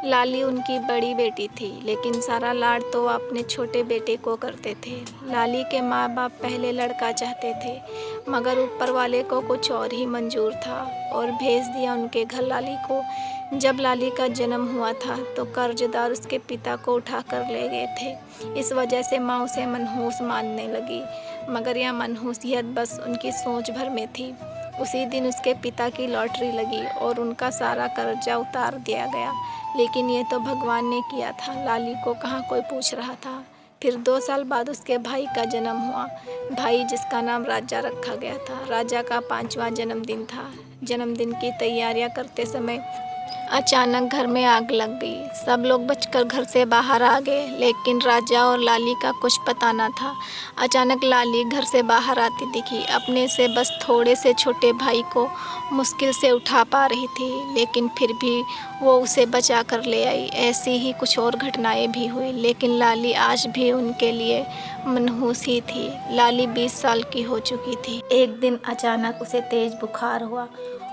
लाली उनकी बड़ी बेटी थी, लेकिन सारा लाड तो वो अपने छोटे बेटे को करते थे। लाली के माँ बाप पहले लड़का चाहते थे, मगर ऊपर वाले को कुछ और ही मंजूर था और भेज दिया उनके घर लाली को। जब लाली का जन्म हुआ था तो कर्जदार उसके पिता को उठा कर ले गए थे। इस वजह से माँ उसे मनहूस मानने लगी, मगर यह मनहूसियत बस उनकी सोच भर में थी। उसी दिन उसके पिता की लॉटरी लगी और उनका सारा कर्जा उतार दिया गया। लेकिन ये तो भगवान ने किया था, लाली को कहाँ कोई पूछ रहा था। फिर 2 साल बाद उसके भाई का जन्म हुआ, भाई जिसका नाम राजा रखा गया था। राजा का 5वां जन्मदिन था। जन्मदिन की तैयारियां करते समय अचानक घर में आग लग गई। सब लोग बचकर घर से बाहर आ गए, लेकिन राजा और लाली का कुछ पता न था। अचानक लाली घर से बाहर आती दिखी। अपने से बस थोड़े से छोटे भाई को मुश्किल से उठा पा रही थी, लेकिन फिर भी वो उसे बचा कर ले आई। ऐसी ही कुछ और घटनाएं भी हुई, लेकिन लाली आज भी उनके लिए मनहूस ही थी। लाली 20 साल की हो चुकी थी। एक दिन अचानक उसे तेज बुखार हुआ।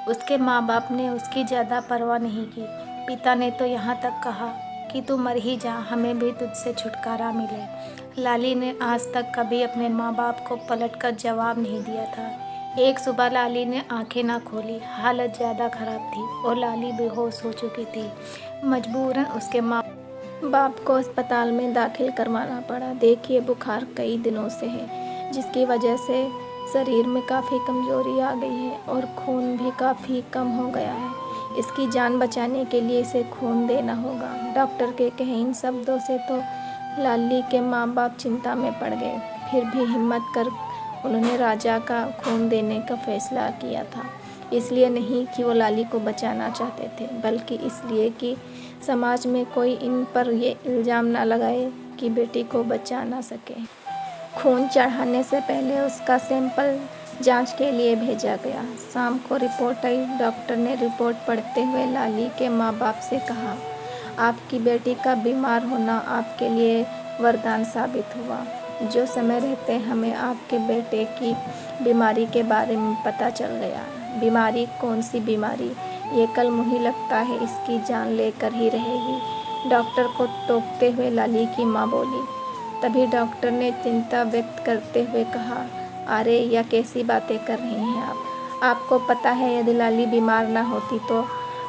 उसके माँ बाप ने उसकी ज़्यादा परवाह नहीं की। पिता ने तो यहाँ तक कहा कि तू मर ही जा, हमें भी तुझसे छुटकारा मिले। लाली ने आज तक कभी अपने माँ बाप को पलटकर जवाब नहीं दिया था। एक सुबह लाली ने आंखें ना खोली। हालत ज़्यादा खराब थी और लाली बेहोश हो चुकी थी। मजबूरन उसके माँ बाप को अस्पताल में दाखिल करवाना पड़ा। देखिए, बुखार कई दिनों से है, जिसकी वजह से शरीर में काफ़ी कमज़ोरी आ गई है और खून भी काफ़ी कम हो गया है। इसकी जान बचाने के लिए इसे खून देना होगा। डॉक्टर के कहे इन शब्दों से तो लाली के माँ बाप चिंता में पड़ गए। फिर भी हिम्मत कर उन्होंने राजा का खून देने का फैसला किया था। इसलिए नहीं कि वो लाली को बचाना चाहते थे, बल्कि इसलिए कि समाज में कोई इन पर ये इल्ज़ाम ना लगाए कि बेटी को बचा ना सके। खून चढ़ाने से पहले उसका सैंपल जांच के लिए भेजा गया। शाम को रिपोर्ट आई। डॉक्टर ने रिपोर्ट पढ़ते हुए लाली के माँ बाप से कहा, आपकी बेटी का बीमार होना आपके लिए वरदान साबित हुआ। जो समय रहते हमें आपके बेटे की बीमारी के बारे में पता चल गया। बीमारी कौन सी बीमारी? ये कल मुझे लगता है इसकी जान लेकर ही रहेगी, डॉक्टर को टोकते हुए लाली की माँ बोली। तभी डॉक्टर ने चिंता व्यक्त करते हुए कहा, अरे यह कैसी बातें कर रही हैं आप? आपको पता है यदि लाली बीमार ना होती तो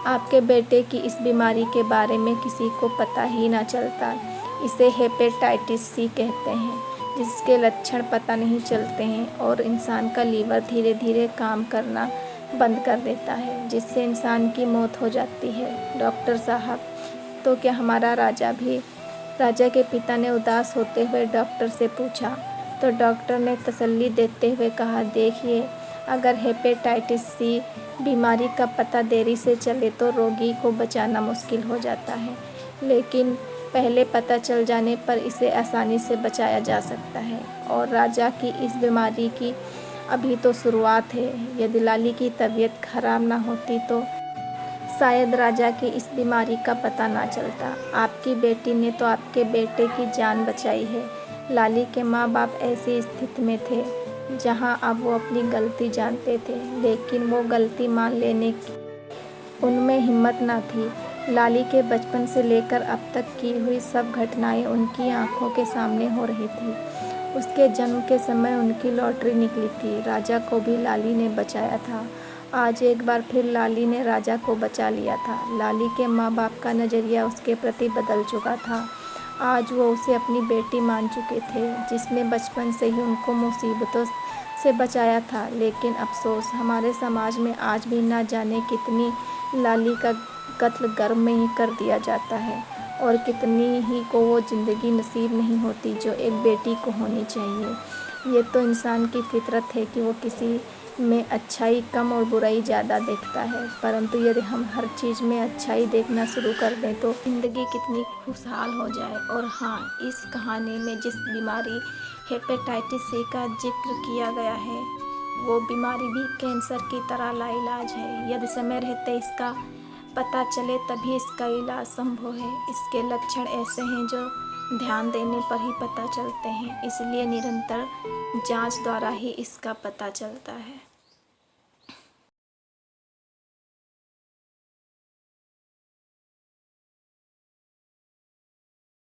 आपके बेटे की इस बीमारी के बारे में किसी को पता ही ना चलता। इसे हेपेटाइटिस सी कहते हैं, जिसके लक्षण पता नहीं चलते हैं और इंसान का लीवर धीरे धीरे काम करना बंद कर देता है, जिससे इंसान की मौत हो जाती है। डॉक्टर साहब, तो क्या हमारा राजा भी? राजा के पिता ने उदास होते हुए डॉक्टर से पूछा। तो डॉक्टर ने तसल्ली देते हुए कहा, देखिए, अगर हेपेटाइटिस सी बीमारी का पता देरी से चले तो रोगी को बचाना मुश्किल हो जाता है, लेकिन पहले पता चल जाने पर इसे आसानी से बचाया जा सकता है। और राजा की इस बीमारी की अभी तो शुरुआत है। यदि लाली की तबीयत खराब ना होती तो शायद राजा की इस बीमारी का पता ना चलता। आपकी बेटी ने तो आपके बेटे की जान बचाई है। लाली के माँ बाप ऐसी स्थिति में थे जहां अब वो अपनी गलती जानते थे, लेकिन वो गलती मान लेने की उनमें हिम्मत ना थी। लाली के बचपन से लेकर अब तक की हुई सब घटनाएं उनकी आंखों के सामने हो रही थी। उसके जन्म के समय उनकी लॉटरी निकली थी। राजा को भी लाली ने बचाया था। आज एक बार फिर लाली ने राजा को बचा लिया था। लाली के माँ बाप का नज़रिया उसके प्रति बदल चुका था। आज वो उसे अपनी बेटी मान चुके थे, जिसने बचपन से ही उनको मुसीबतों से बचाया था। लेकिन अफसोस, हमारे समाज में आज भी ना जाने कितनी लाली का कत्ल गर्भ में ही कर दिया जाता है और कितनी ही को वो ज़िंदगी नसीब नहीं होती जो एक बेटी को होनी चाहिए। ये तो इंसान की फितरत है कि वो किसी में अच्छाई कम और बुराई ज़्यादा देखता है, परंतु यदि हम हर चीज़ में अच्छाई देखना शुरू कर दें तो ज़िंदगी कितनी खुशहाल हो जाए। और हाँ, इस कहानी में जिस बीमारी हेपेटाइटिस सी का जिक्र किया गया है, वो बीमारी भी कैंसर की तरह लाइलाज है। यदि समय रहते इसका पता चले तभी इसका इलाज संभव है। इसके लक्षण ऐसे हैं जो ध्यान देने पर ही पता चलते हैं, इसलिए निरंतर जांच द्वारा ही इसका पता चलता है।